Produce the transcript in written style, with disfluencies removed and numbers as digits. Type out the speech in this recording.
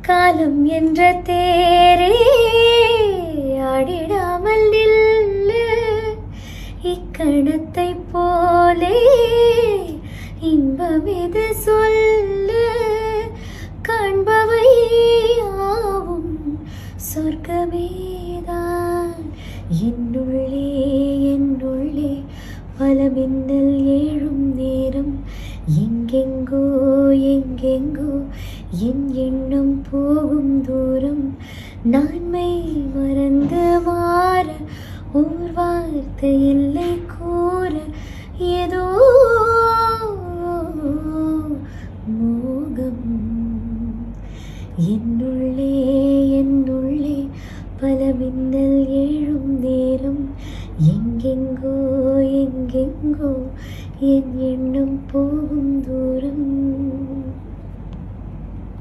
காலம் என்ற தேரே ஆடிடாமல் நில்லு, இக்கணத்தை போலே இன்பம் எது சொல்லு, காண்பவை ஆவும் சொர்க்கமேதான். என்னுள்ளே என்னுள்ளே பல மின்னல் ஏழும் நேரம், எங்கெங்கோ எங்கெங்கோ என் எண்ணம் போகும் தூரம். நான்மை மறந்து மாற ஓர் வார்த்தை இல்லை கூற, ஏதோ மோகம். என்னுள்ளே என்னுள்ளே பல மின்னல் ஏழும் நேரம், எங்கெங்கோ எங்கெங்கோ என் எண்ணம் போகும் தூரம்.